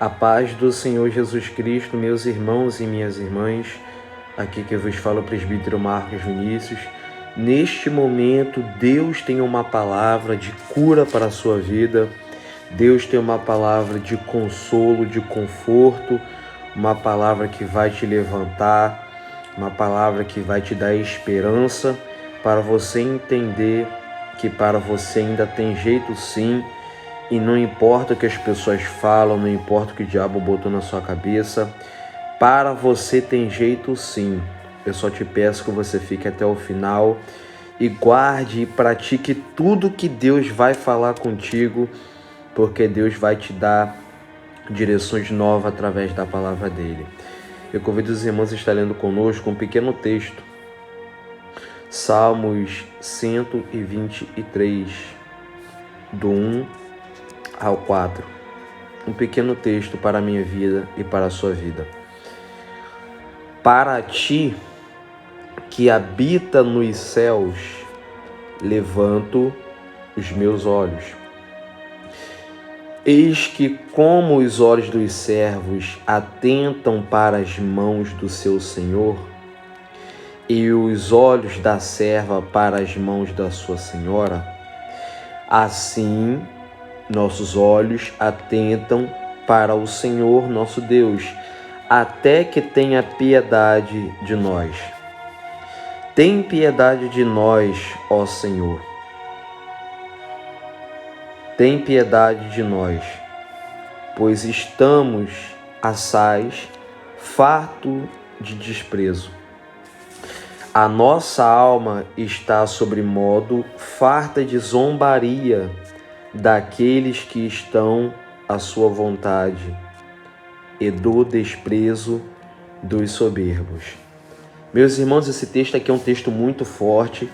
A paz do Senhor Jesus Cristo, meus irmãos e minhas irmãs, aqui que eu vos falo, o presbítero Marcos Vinícius. Neste momento, Deus tem uma palavra de cura para a sua vida, Deus tem uma palavra de consolo, de conforto, uma palavra que vai te levantar, uma palavra que vai te dar esperança para você entender que para você ainda tem jeito sim. E não importa o que as pessoas falam, não importa o que o diabo botou na sua cabeça, para você tem jeito sim. Eu só te peço que você fique até o final e guarde e pratique tudo que Deus vai falar contigo, porque Deus vai te dar direções novas através da palavra dele. Eu convido os irmãos a estar lendo conosco um pequeno texto, Salmos 123, do 1 ao 4, um pequeno texto para a minha vida e para a sua vida. Para ti, que habita nos céus, levanto os meus olhos. Eis que como os olhos dos servos atentam para as mãos do seu Senhor, e os olhos da serva para as mãos da sua senhora, assim nossos olhos atentam para o Senhor nosso Deus, até que tenha piedade de nós. Tem piedade de nós, ó Senhor. Tem piedade de nós, pois estamos assaz, farto de desprezo. A nossa alma está sobremodo farta de zombaria daqueles que estão à sua vontade e do desprezo dos soberbos. Meus irmãos, esse texto aqui é um texto muito forte,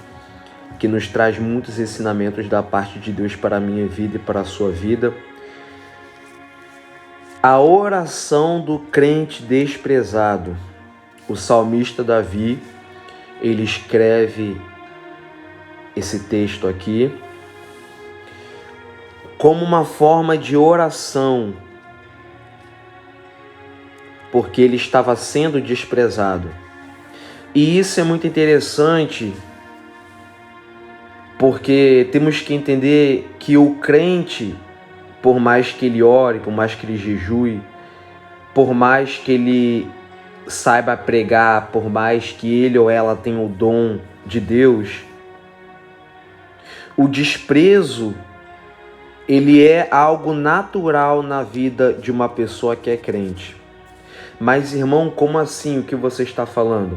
que nos traz muitos ensinamentos da parte de Deus para a minha vida e para a sua vida. A oração do crente desprezado. O salmista Davi, ele escreve esse texto aqui como uma forma de oração, porque ele estava sendo desprezado. E isso é muito interessante, porque temos que entender que o crente, por mais que ele ore, por mais que ele jejue, por mais que ele saiba pregar, por mais que ele ou ela tenha o dom de Deus, o desprezo, ele é algo natural na vida de uma pessoa que é crente. Mas, irmão, como assim o que você está falando?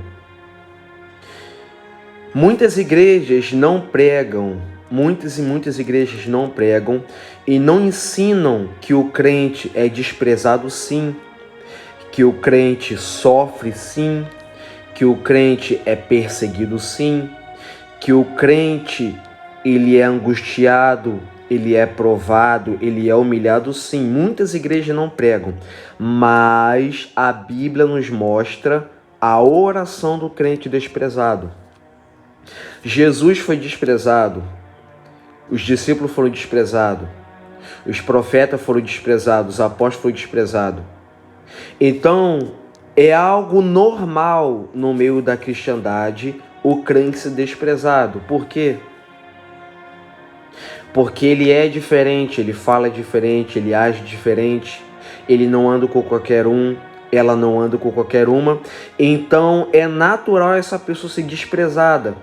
Muitas igrejas não pregam, muitas igrejas não pregam e não ensinam que o crente é desprezado sim, que o crente sofre sim, que o crente é perseguido sim, que o crente ele é angustiado, ele é provado, ele é humilhado sim. Muitas igrejas não pregam, mas a Bíblia nos mostra a oração do crente desprezado. Jesus foi desprezado, os discípulos foram desprezados, os profetas foram desprezados, os apóstolos foram desprezados. Então, é algo normal no meio da cristandade o crente ser desprezado. Por quê? Porque ele é diferente, ele fala diferente, ele age diferente, ele não anda com qualquer um, ela não anda com qualquer uma. Então é natural essa pessoa ser desprezada,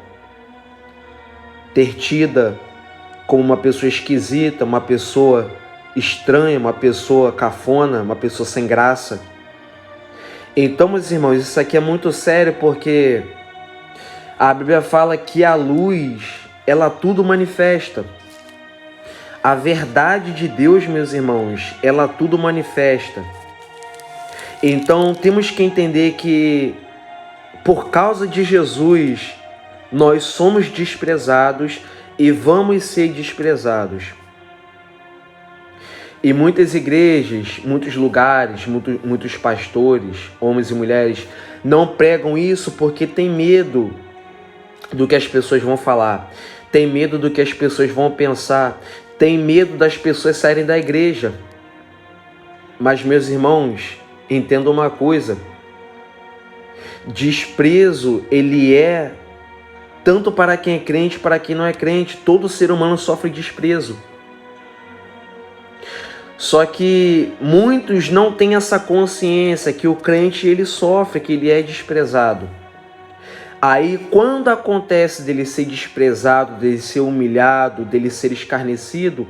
ter tida como uma pessoa esquisita, uma pessoa estranha, uma pessoa cafona, uma pessoa sem graça. Então, meus irmãos, isso aqui é muito sério, porque a Bíblia fala que a luz, ela tudo manifesta. A verdade de Deus, meus irmãos, ela tudo manifesta. Então, temos que entender que, por causa de Jesus, nós somos desprezados e vamos ser desprezados. E muitas igrejas, muitos lugares, muitos pastores, homens e mulheres, não pregam isso porque tem medo do que as pessoas vão falar, tem medo do que as pessoas vão pensar, tem medo das pessoas saírem da igreja. Mas, meus irmãos, entendam uma coisa: desprezo, ele é tanto para quem é crente, para quem não é crente. Todo ser humano sofre desprezo. Só que muitos não têm essa consciência que o crente ele sofre, que ele é desprezado. Aí quando acontece dele ser desprezado, dele ser humilhado, dele ser escarnecido,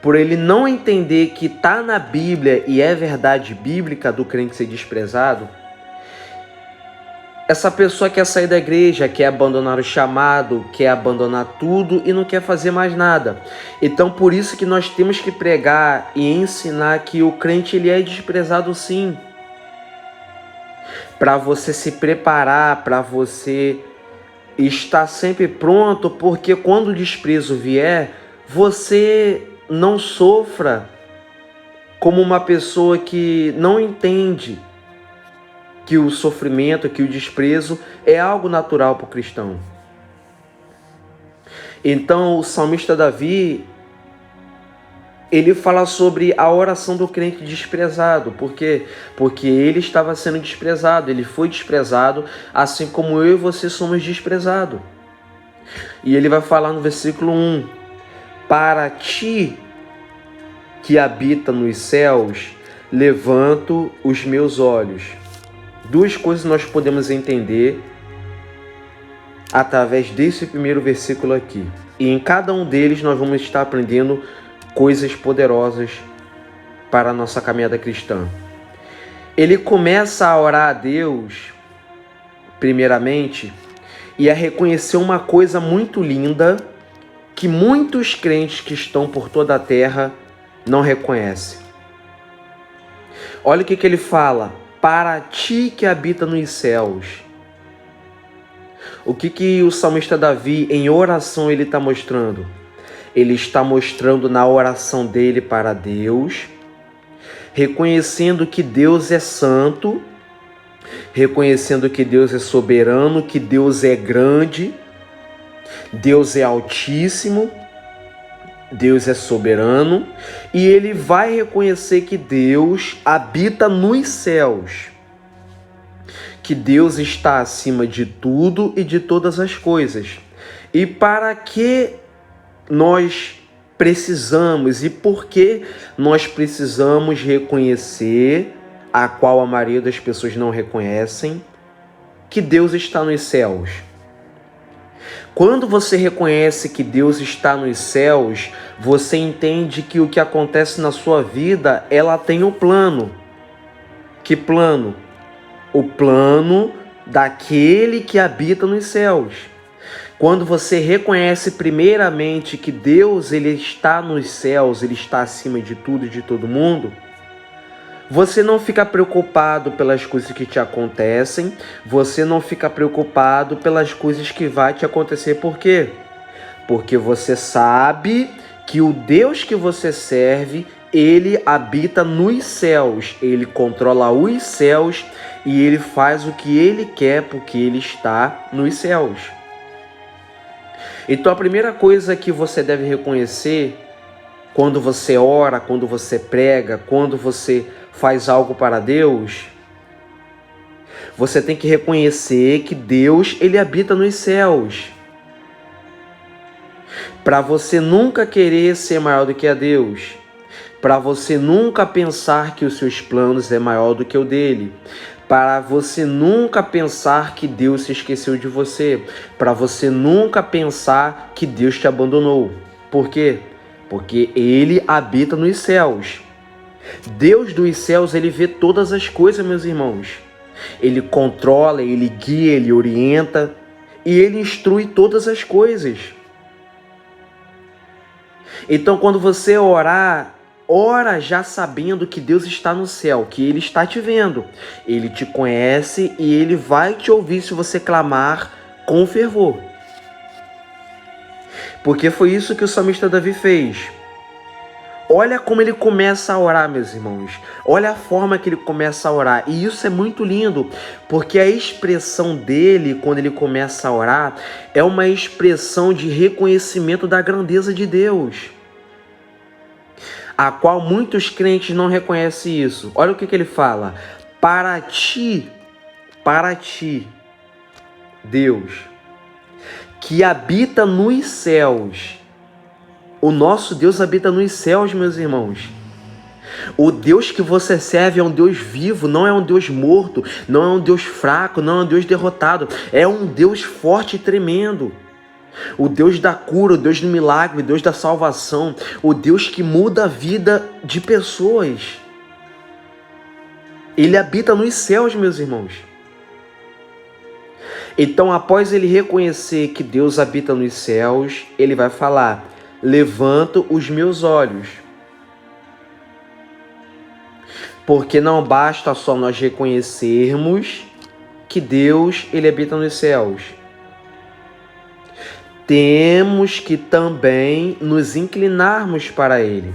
por ele não entender que está na Bíblia e é verdade bíblica do crente ser desprezado, essa pessoa quer sair da igreja, quer abandonar o chamado, quer abandonar tudo e não quer fazer mais nada. Então por isso que nós temos que pregar e ensinar que o crente ele é desprezado sim. Para você se preparar, para você estar sempre pronto, porque quando o desprezo vier, você não sofra como uma pessoa que não entende que o sofrimento, que o desprezo é algo natural para o cristão. Então o salmista Davi, ele fala sobre a oração do crente desprezado. Por quê? Porque ele estava sendo desprezado, ele foi desprezado, assim como eu e você somos desprezados. E ele vai falar no versículo 1: para ti que habita nos céus, levanto os meus olhos. Duas coisas nós podemos entender através desse primeiro versículo aqui. E em cada um deles nós vamos estar aprendendo coisas poderosas para a nossa caminhada cristã. Ele começa a orar a Deus, primeiramente, e a reconhecer uma coisa muito linda que muitos crentes que estão por toda a terra não reconhecem. Olha o que ele fala: para ti que habita nos céus. O que o salmista Davi, em oração, ele está mostrando? Ele está mostrando na oração dele para Deus, reconhecendo que Deus é santo, reconhecendo que Deus é soberano, que Deus é grande, Deus é altíssimo, Deus é soberano, e ele vai reconhecer que Deus habita nos céus, que Deus está acima de tudo e de todas as coisas. E para que nós precisamos e por que nós precisamos reconhecer, a qual a maioria das pessoas não reconhecem, que Deus está nos céus? Quando você reconhece que Deus está nos céus, você entende que o que acontece na sua vida, ela tem um plano. Que plano? O plano daquele que habita nos céus. Quando você reconhece primeiramente que Deus ele está nos céus, ele está acima de tudo e de todo mundo, você não fica preocupado pelas coisas que te acontecem, você não fica preocupado pelas coisas que vai te acontecer. Por quê? Porque você sabe que o Deus que você serve, ele habita nos céus, ele controla os céus e ele faz o que ele quer porque ele está nos céus. Então a primeira coisa que você deve reconhecer quando você ora, quando você prega, quando você faz algo para Deus, você tem que reconhecer que Deus, ele habita nos céus. Para você nunca querer ser maior do que a Deus, para você nunca pensar que os seus planos é maior do que o dele, para você nunca pensar que Deus se esqueceu de você, para você nunca pensar que Deus te abandonou. Por quê? Porque ele habita nos céus. Deus dos céus, ele vê todas as coisas, meus irmãos. Ele controla, ele guia, ele orienta e ele instrui todas as coisas. Então, quando você orar, ora já sabendo que Deus está no céu, que ele está te vendo. Ele te conhece e ele vai te ouvir se você clamar com fervor. Porque foi isso que o salmista Davi fez. Olha como ele começa a orar, meus irmãos. Olha a forma que ele começa a orar. E isso é muito lindo, porque a expressão dele, quando ele começa a orar, é uma expressão de reconhecimento da grandeza de Deus. a qual muitos crentes não reconhecem isso. Olha o que ele fala. Para ti, Deus, que habita nos céus. O nosso Deus habita nos céus, meus irmãos. O Deus que você serve é um Deus vivo, não é um Deus morto, não é um Deus fraco, não é um Deus derrotado. É um Deus forte e tremendo. O Deus da cura, o Deus do milagre, o Deus da salvação, o Deus que muda a vida de pessoas. Ele habita nos céus, meus irmãos. Então, após ele reconhecer que Deus habita nos céus, ele vai falar: levanto os meus olhos. Porque não basta só nós reconhecermos que Deus, ele habita nos céus. Temos que também nos inclinarmos para ele.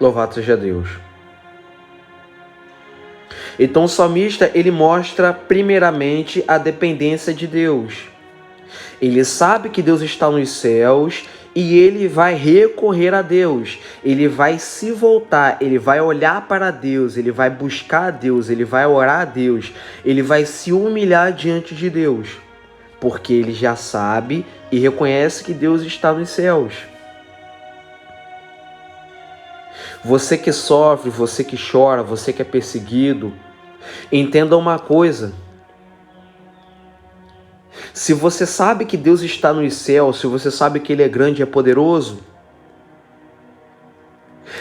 Louvado seja Deus. Então o salmista, ele mostra primeiramente a dependência de Deus. Ele sabe que Deus está nos céus e ele vai recorrer a Deus. Ele vai se voltar, ele vai olhar para Deus, ele vai buscar a Deus, ele vai orar a Deus, ele vai se humilhar diante de Deus, porque ele já sabe e reconhece que Deus está nos céus. Você que sofre, você que chora, você que é perseguido, entenda uma coisa. Se você sabe que Deus está nos céus, se você sabe que Ele é grande e é poderoso,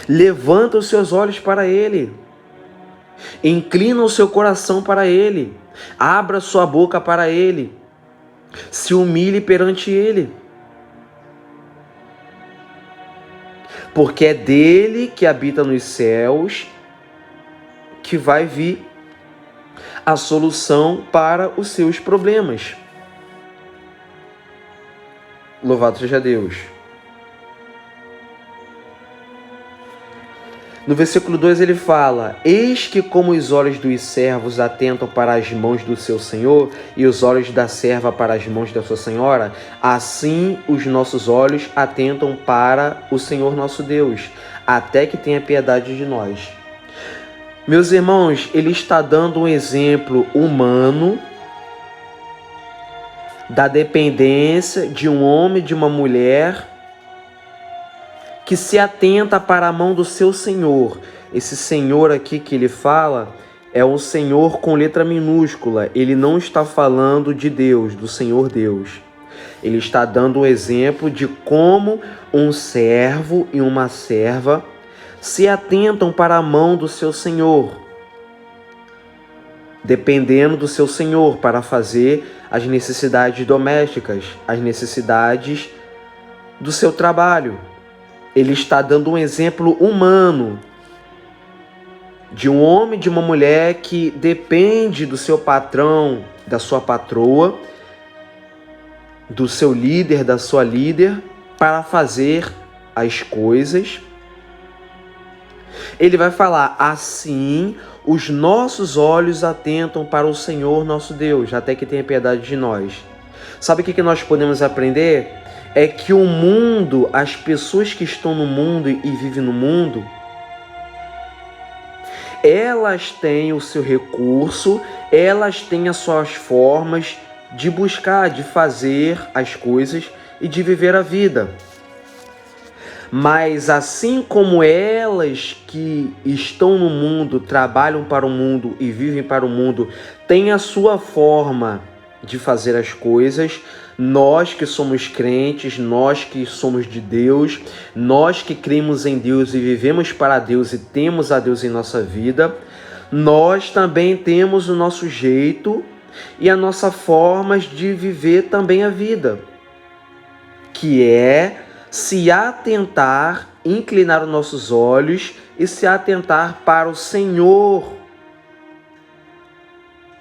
levanta os seus olhos para Ele. Inclina o seu coração para Ele. Abra sua boca para Ele. Se humilhe perante Ele. Porque é dele que habita nos céus que vai vir a solução para os seus problemas. Louvado seja Deus. No versículo 2 ele fala: eis que como os olhos dos servos atentam para as mãos do seu senhor e os olhos da serva para as mãos da sua senhora, assim os nossos olhos atentam para o Senhor nosso Deus, até que tenha piedade de nós. Meus irmãos, ele está dando um exemplo humano da dependência de um homem e de uma mulher que se atenta para a mão do seu Senhor. Esse Senhor aqui que ele fala é um Senhor com letra minúscula. Ele não está falando de Deus, do Senhor Deus. Ele está dando um exemplo de como um servo e uma serva se atentam para a mão do seu Senhor, dependendo do seu Senhor para fazer as necessidades domésticas, as necessidades do seu trabalho. Ele está dando um exemplo humano de um homem e de uma mulher que depende do seu patrão, da sua patroa, do seu líder, da sua líder, para fazer as coisas. Ele vai falar: assim os nossos olhos atentam para o Senhor nosso Deus, até que tenha piedade de nós. Sabe o que nós podemos aprender? É que o mundo, as pessoas que estão no mundo e vivem no mundo, elas têm o seu recurso, elas têm as suas formas de buscar, de fazer as coisas e de viver a vida. Mas assim como elas que estão no mundo, trabalham para o mundo e vivem para o mundo, têm a sua forma de fazer as coisas, nós que somos crentes, nós que somos de Deus, nós que cremos em Deus e vivemos para Deus e temos a Deus em nossa vida, nós também temos o nosso jeito e a nossa forma de viver também a vida, que é se atentar, inclinar os nossos olhos e se atentar para o Senhor,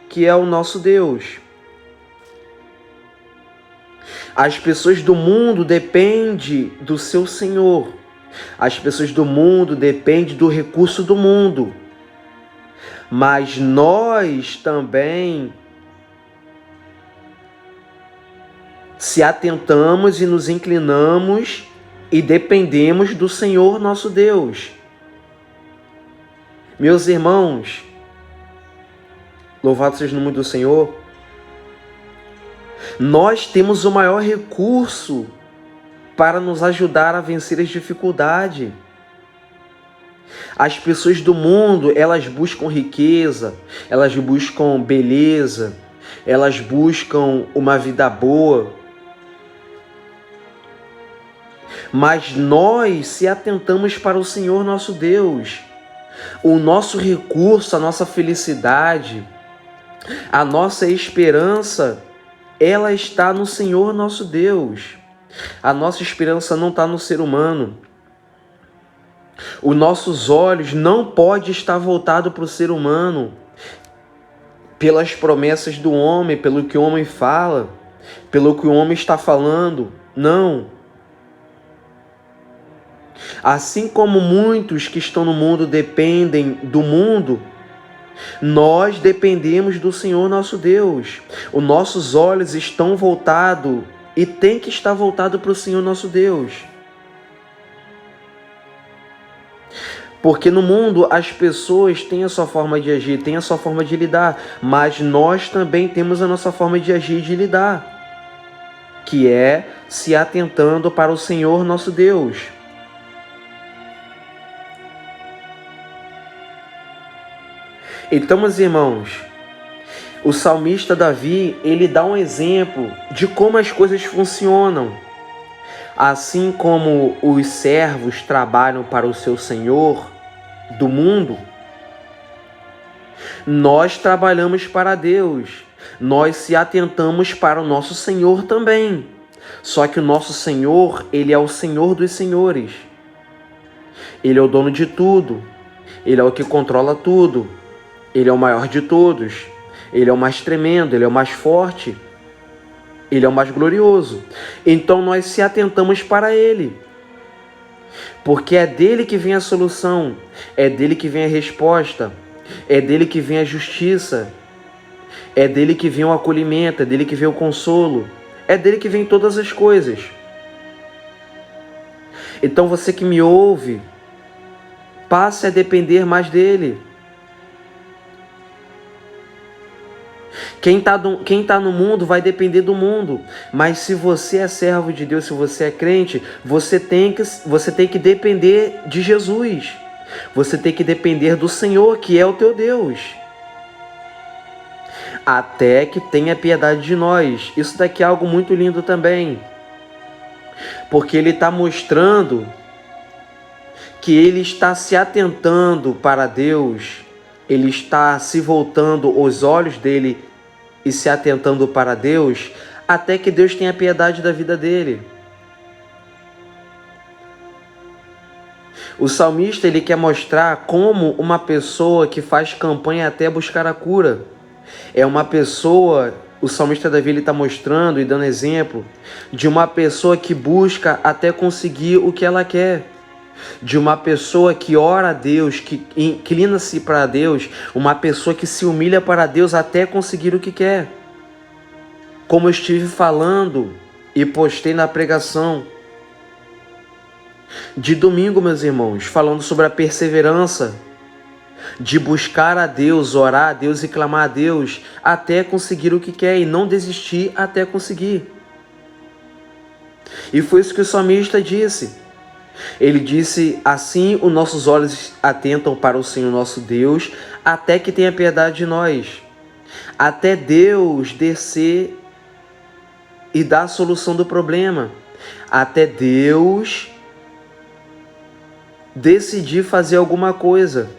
que é o nosso Deus. As pessoas do mundo dependem do seu Senhor. As pessoas do mundo dependem do recurso do mundo. Mas nós também se atentamos e nos inclinamos e dependemos do Senhor nosso Deus. Meus irmãos, louvado seja o nome do Senhor, nós temos o maior recurso para nos ajudar a vencer as dificuldades. As pessoas do mundo, elas buscam riqueza, elas buscam beleza, elas buscam uma vida boa. Mas nós, se atentamos para o Senhor nosso Deus, o nosso recurso, a nossa felicidade, a nossa esperança, ela está no Senhor nosso Deus. A nossa esperança não está no ser humano. Os nossos olhos não podem estar voltados para o ser humano, pelas promessas do homem, pelo que o homem fala, pelo que o homem está falando. Não. Assim como muitos que estão no mundo dependem do mundo, nós dependemos do Senhor nosso Deus. Os nossos olhos estão voltados e tem que estar voltado para o Senhor nosso Deus. Porque no mundo as pessoas têm a sua forma de agir, têm a sua forma de lidar, mas nós também temos a nossa forma de agir e de lidar, que é se atentando para o Senhor nosso Deus. Então, meus irmãos, o salmista Davi, ele dá um exemplo de como as coisas funcionam. Assim como os servos trabalham para o seu Senhor do mundo, nós trabalhamos para Deus. Nós se atentamos para o nosso Senhor também. Só que o nosso Senhor, ele é o Senhor dos senhores. Ele é o dono de tudo. Ele é o que controla tudo. Ele é o maior de todos. Ele é o mais tremendo, ele é o mais forte. Ele é o mais glorioso. Então nós se atentamos para Ele. Porque é dele que vem a solução. É dele que vem a resposta. É dele que vem a justiça. É dele que vem o acolhimento. É dele que vem o consolo. É dele que vem todas as coisas. Então você que me ouve, passe a depender mais dele. Quem tá no mundo vai depender do mundo. Mas se você é servo de Deus, se você é crente, você tem que depender de Jesus. Você tem que depender do Senhor, que é o teu Deus. Até que tenha piedade de nós. Isso daqui é algo muito lindo também. Porque ele está mostrando que ele está se atentando para Deus. Ele está se voltando os olhos dele e se atentando para Deus, até que Deus tenha piedade da vida dele. O salmista, ele quer mostrar como uma pessoa que faz campanha até buscar a cura. É uma pessoa, o salmista Davi, ele está mostrando e dando exemplo de uma pessoa que busca até conseguir o que ela quer. De uma pessoa que ora a Deus, que inclina-se para Deus, uma pessoa que se humilha para Deus até conseguir o que quer. Como eu estive falando e postei na pregação de domingo, meus irmãos, falando sobre a perseverança de buscar a Deus, orar a Deus e clamar a Deus até conseguir o que quer e não desistir até conseguir. E foi isso que o salmista disse. Ele disse, assim os nossos olhos atentam para o Senhor nosso Deus, até que tenha piedade de nós. Até Deus descer e dar a solução do problema. Até Deus decidir fazer alguma coisa.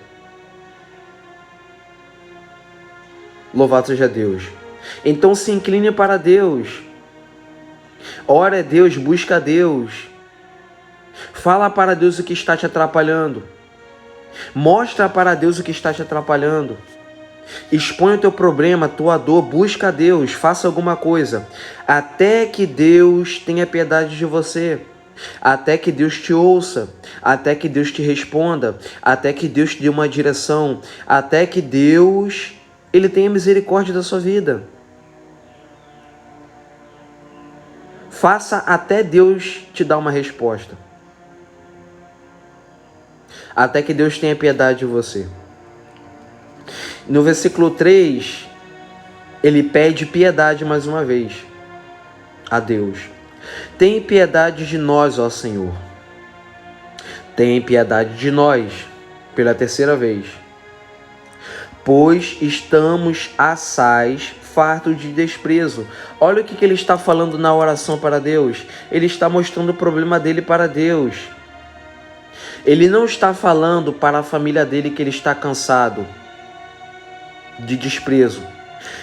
Louvado seja Deus. Então se incline para Deus. Ora a Deus, busca a Deus. Fala para Deus o que está te atrapalhando. Mostra para Deus o que está te atrapalhando. Expõe o teu problema, a tua dor, busca a Deus, faça alguma coisa. Até que Deus tenha piedade de você. Até que Deus te ouça. Até que Deus te responda. Até que Deus te dê uma direção. Até que Deus, Ele tenha misericórdia da sua vida. Faça até Deus te dar uma resposta. até que Deus tenha piedade de você. No versículo 3, ele pede piedade mais uma vez a Deus. Tem piedade de nós, ó Senhor. Tem piedade de nós, pela terceira vez. Pois estamos assaz, fartos de desprezo. Olha o que ele está falando na oração para Deus. Ele está mostrando o problema dele para Deus. Ele não está falando para a família dele que ele está cansado de desprezo.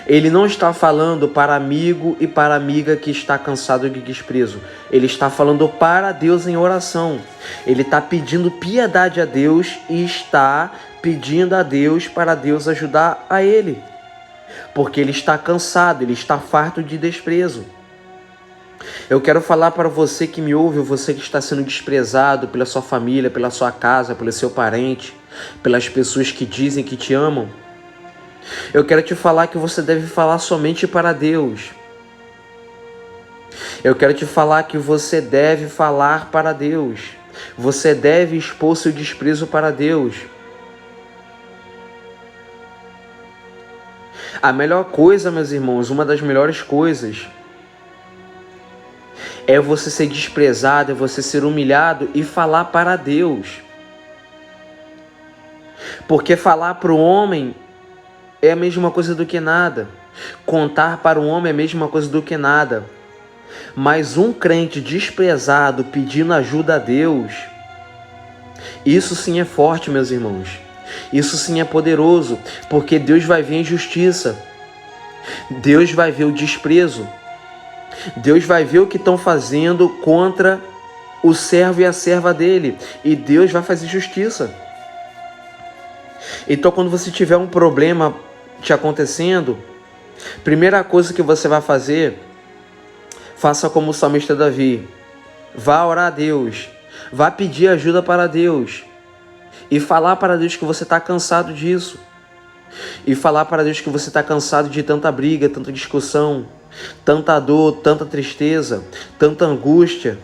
Ele não está falando para amigo e para amiga que está cansado de desprezo. Ele está falando para Deus em oração. Ele está pedindo piedade a Deus e está pedindo a Deus para Deus ajudar a ele. Porque ele está cansado, ele está farto de desprezo. Eu quero falar para você que me ouve, você que está sendo desprezado pela sua família, pela sua casa, pelo seu parente, pelas pessoas que dizem que te amam. Eu quero te falar que você deve falar somente para Deus. Eu quero te falar que você deve falar para Deus. Você deve expor seu desprezo para Deus. A melhor coisa, meus irmãos, uma das melhores coisas é você ser desprezado, é você ser humilhado e falar para Deus. Porque falar para o homem é a mesma coisa do que nada. Contar para o homem é a mesma coisa do que nada. Mas um crente desprezado pedindo ajuda a Deus, isso sim é forte, meus irmãos. Isso sim é poderoso, porque Deus vai ver a injustiça. Deus vai ver o desprezo. Deus vai ver o que estão fazendo contra o servo e a serva dele. E Deus vai fazer justiça. Então, quando você tiver um problema te acontecendo, primeira coisa que você vai fazer, faça como o salmista Davi. Vá orar a Deus. Vá pedir ajuda para Deus. E falar para Deus que você está cansado disso. E falar para Deus que você está cansado de tanta briga, tanta discussão, tanta dor, tanta tristeza, tanta angústia,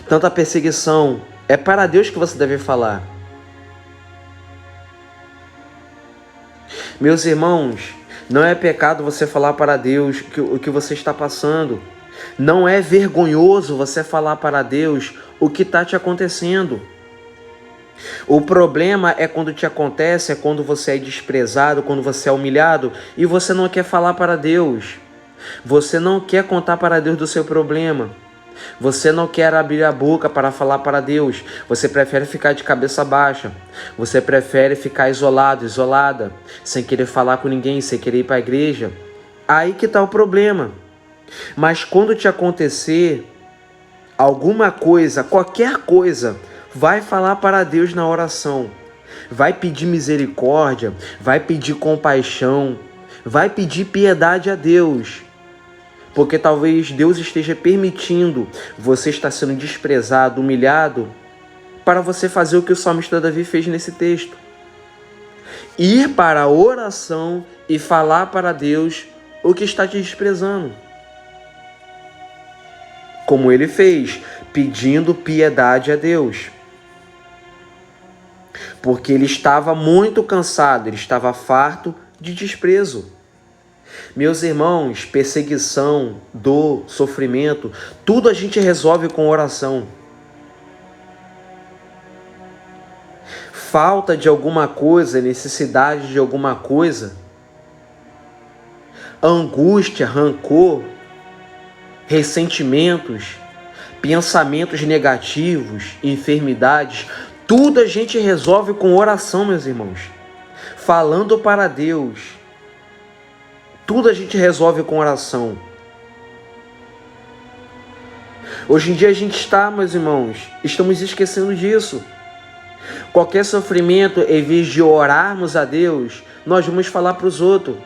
tanta perseguição. É para Deus que você deve falar. Meus irmãos, não é pecado você falar para Deus o que você está passando. Não é vergonhoso você falar para Deus o que está te acontecendo. O problema é quando te acontece, é quando você é desprezado, quando você é humilhado e você não quer falar para Deus. Você não quer contar para Deus do seu problema. Você não quer abrir a boca para falar para Deus. Você prefere ficar de cabeça baixa. Você prefere ficar isolado, isolada, sem querer falar com ninguém, sem querer ir para a igreja. Aí que está o problema. Mas quando te acontecer alguma coisa, qualquer coisa, vai falar para Deus na oração. Vai pedir misericórdia, vai pedir compaixão, vai pedir piedade a Deus. Porque talvez Deus esteja permitindo você estar sendo desprezado, humilhado, para você fazer o que o salmista Davi fez nesse texto. Ir para a oração e falar para Deus o que está te desprezando. Como ele fez, pedindo piedade a Deus. Porque ele estava muito cansado, ele estava farto de desprezo. Meus irmãos, perseguição, dor, sofrimento, tudo a gente resolve com oração. Falta de alguma coisa, necessidade de alguma coisa, angústia, rancor, ressentimentos, pensamentos negativos, enfermidades, tudo a gente resolve com oração, meus irmãos. Falando para Deus. Tudo a gente resolve com oração. Hoje em dia a gente está, meus irmãos, estamos esquecendo disso. Qualquer sofrimento, em vez de orarmos a Deus, nós vamos falar para os outros.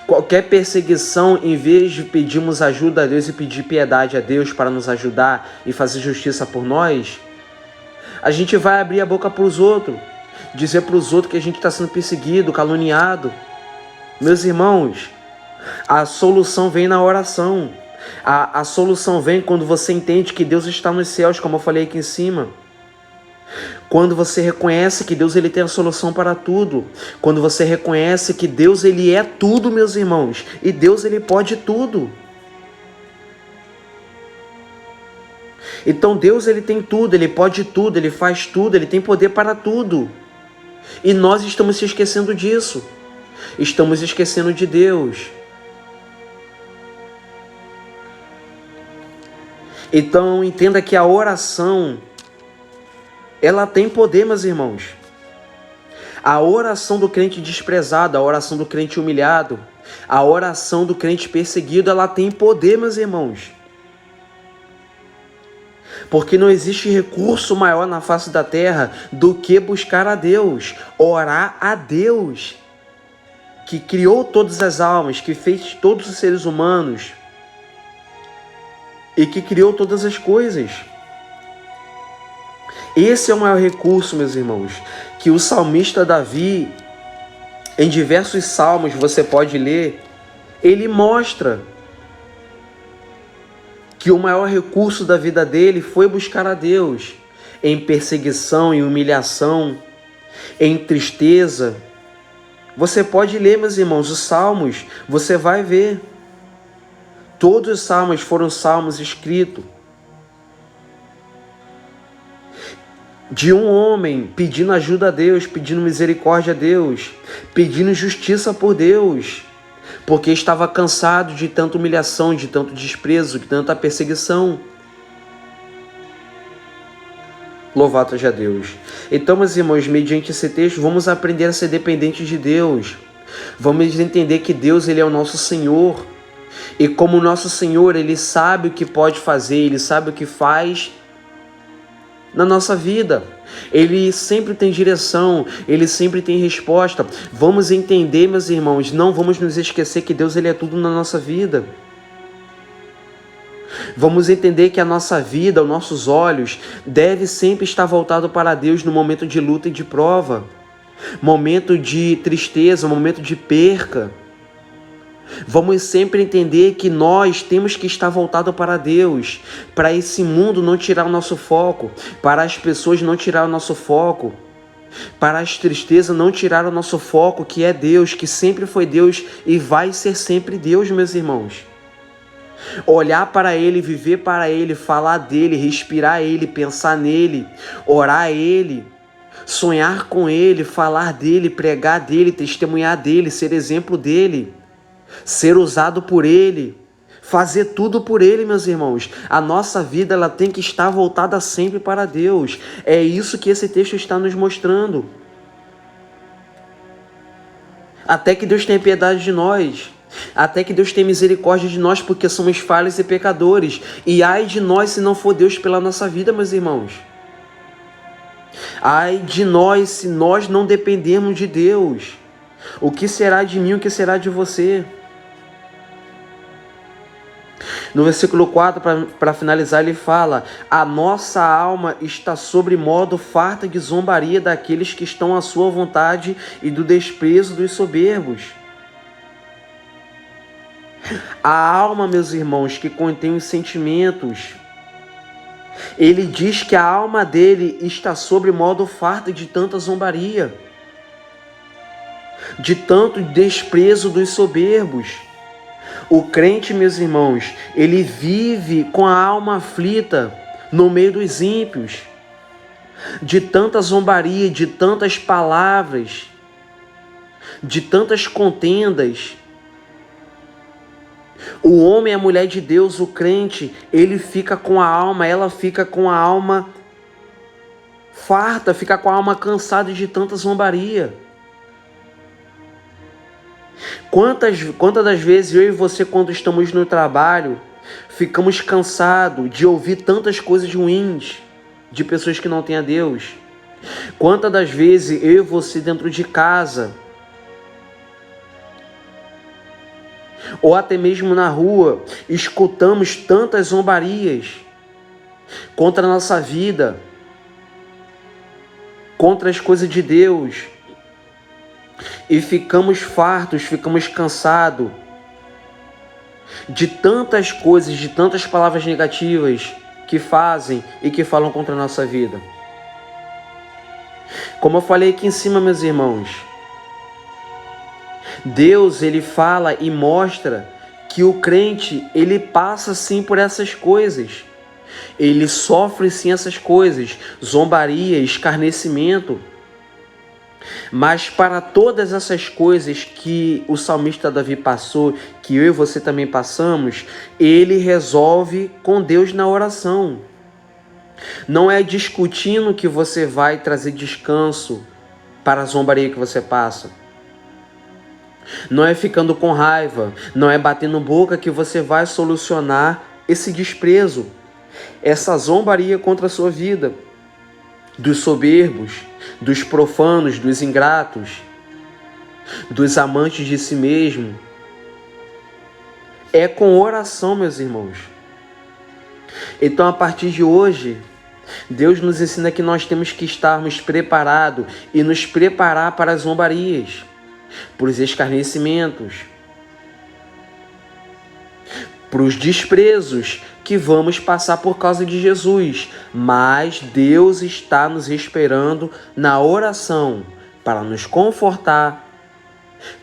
Qualquer perseguição, em vez de pedirmos ajuda a Deus e pedir piedade a Deus para nos ajudar e fazer justiça por nós, a gente vai abrir a boca para os outros, dizer para os outros que a gente está sendo perseguido, caluniado. Meus irmãos, a solução vem na oração. A solução vem quando você entende que Deus está nos céus, como eu falei aqui em cima. Quando você reconhece que Deus ele tem a solução para tudo. Quando você reconhece que Deus ele é tudo, meus irmãos. E Deus ele pode tudo. Então Deus ele tem tudo, ele pode tudo, ele faz tudo, ele tem poder para tudo. E nós estamos se esquecendo disso. Estamos esquecendo de Deus. Então entenda que a oração, ela tem poder, meus irmãos. A oração do crente desprezado, a oração do crente humilhado, a oração do crente perseguido, ela tem poder, meus irmãos. Porque não existe recurso maior na face da terra do que buscar a Deus, orar a Deus, que criou todas as almas, que fez todos os seres humanos e que criou todas as coisas. Esse é o maior recurso, meus irmãos, que o salmista Davi, em diversos salmos você pode ler, ele mostra que o maior recurso da vida dele foi buscar a Deus em perseguição, em humilhação, em tristeza. Você pode ler, meus irmãos, os salmos, você vai ver. Todos os salmos foram salmos escritos de um homem pedindo ajuda a Deus, pedindo misericórdia a Deus, pedindo justiça por Deus, porque estava cansado de tanta humilhação, de tanto desprezo, de tanta perseguição. Louvado seja Deus. Então, meus irmãos, mediante esse texto, vamos aprender a ser dependentes de Deus. Vamos entender que Deus ele é o nosso Senhor. E como o nosso Senhor, Ele sabe o que pode fazer, Ele sabe o que faz na nossa vida. Ele sempre tem direção, Ele sempre tem resposta. Vamos entender, meus irmãos, não vamos nos esquecer que Deus ele é tudo na nossa vida. Vamos entender que a nossa vida, os nossos olhos, deve sempre estar voltado para Deus no momento de luta e de prova, momento de tristeza, momento de perca. Vamos sempre entender que nós temos que estar voltado para Deus, para esse mundo não tirar o nosso foco, para as pessoas não tirar o nosso foco, para as tristezas não tirar o nosso foco, que é Deus, que sempre foi Deus e vai ser sempre Deus, meus irmãos. Olhar para Ele, viver para Ele, falar dEle, respirar Ele, pensar nele, orar a Ele, sonhar com Ele, falar dEle, pregar dEle, testemunhar dEle, ser exemplo dEle, ser usado por Ele, fazer tudo por Ele, meus irmãos. A nossa vida ela tem que estar voltada sempre para Deus. É isso que esse texto está nos mostrando. Até que Deus tenha piedade de nós. Até que Deus tenha misericórdia de nós, porque somos falhos e pecadores. E ai de nós se não for Deus pela nossa vida, meus irmãos. Ai de nós se nós não dependermos de Deus. O que será de mim, o que será de você? No versículo 4, para finalizar, ele fala: a nossa alma está sobre modo farta de zombaria daqueles que estão à sua vontade e do desprezo dos soberbos. A alma, meus irmãos, que contém os sentimentos, ele diz que a alma dele está sobre modo farta de tanta zombaria, de tanto desprezo dos soberbos. O crente, meus irmãos, ele vive com a alma aflita no meio dos ímpios, de tanta zombaria, de tantas palavras, de tantas contendas. O homem e a mulher de Deus, o crente, ele fica com a alma, ela fica com a alma farta, fica com a alma cansada de tanta zombaria. Quantas das vezes eu e você, quando estamos no trabalho, ficamos cansados de ouvir tantas coisas ruins de pessoas que não têm a Deus? Quantas das vezes eu e você dentro de casa, ou até mesmo na rua, escutamos tantas zombarias contra a nossa vida, contra as coisas de Deus, e ficamos fartos, ficamos cansados de tantas coisas, de tantas palavras negativas que fazem e que falam contra a nossa vida. Como eu falei aqui em cima, meus irmãos, Deus, ele fala e mostra que o crente, ele passa sim por essas coisas. Ele sofre sim essas coisas, zombaria, escarnecimento. Mas para todas essas coisas que o salmista Davi passou, que eu e você também passamos, ele resolve com Deus na oração. Não é discutindo que você vai trazer descanso para a zombaria que você passa. Não é ficando com raiva, não é batendo boca que você vai solucionar esse desprezo, essa zombaria contra a sua vida, dos soberbos, dos profanos, dos ingratos, dos amantes de si mesmo. É com oração, meus irmãos. Então, a partir de hoje, Deus nos ensina que nós temos que estarmos preparados e nos preparar para as zombarias, para os escarnecimentos, para os desprezos que vamos passar por causa de Jesus. Mas Deus está nos esperando na oração para nos confortar,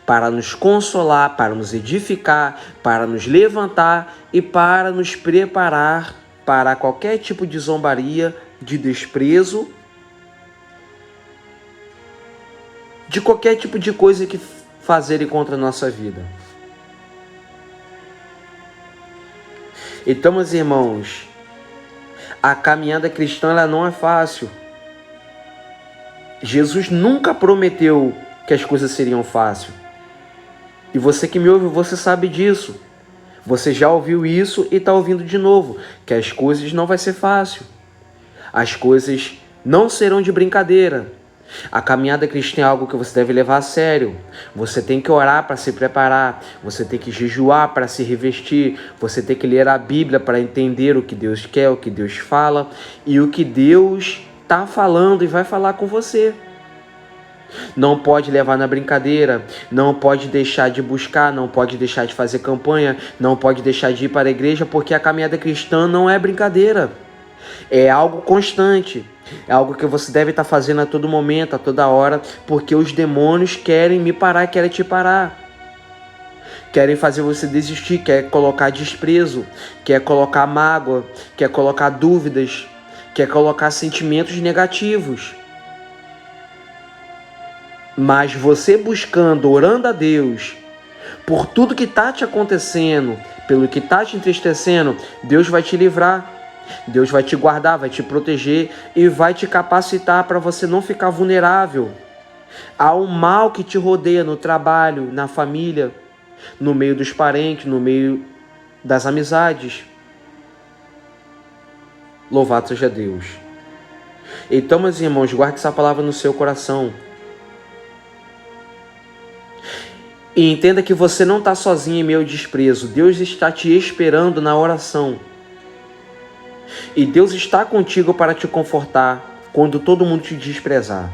para nos consolar, para nos edificar, para nos levantar e para nos preparar para qualquer tipo de zombaria, de desprezo, de qualquer tipo de coisa que fazerem contra a nossa vida. Então, meus irmãos, a caminhada cristã ela não é fácil. Jesus nunca prometeu que as coisas seriam fáceis. E você que me ouve, você sabe disso. Você já ouviu isso e está ouvindo de novo, que as coisas não vai ser fácil. As coisas não serão de brincadeira. A caminhada cristã é algo que você deve levar a sério. Você tem que orar para se preparar. Você tem que jejuar para se revestir. Você tem que ler a Bíblia para entender o que Deus quer, o que Deus fala e o que Deus está falando e vai falar com você. Não pode levar na brincadeira, não pode deixar de buscar, não pode deixar de fazer campanha, não pode deixar de ir para a igreja, porque a caminhada cristã não é brincadeira. É algo constante, é algo que você deve estar fazendo a todo momento, a toda hora, porque os demônios querem me parar, querem te parar. Querem fazer você desistir, quer colocar desprezo, quer colocar mágoa, quer colocar dúvidas, quer colocar sentimentos negativos. Mas você buscando, orando a Deus, por tudo que está te acontecendo, pelo que está te entristecendo, Deus vai te livrar. Deus vai te guardar, vai te proteger e vai te capacitar para você não ficar vulnerável ao mal que te rodeia no trabalho, na família, no meio dos parentes, no meio das amizades. Louvado seja Deus. Então, meus irmãos, guarde essa palavra no seu coração. E entenda que você não está sozinho em meio ao desprezo. Deus está te esperando na oração. E Deus está contigo para te confortar quando todo mundo te desprezar.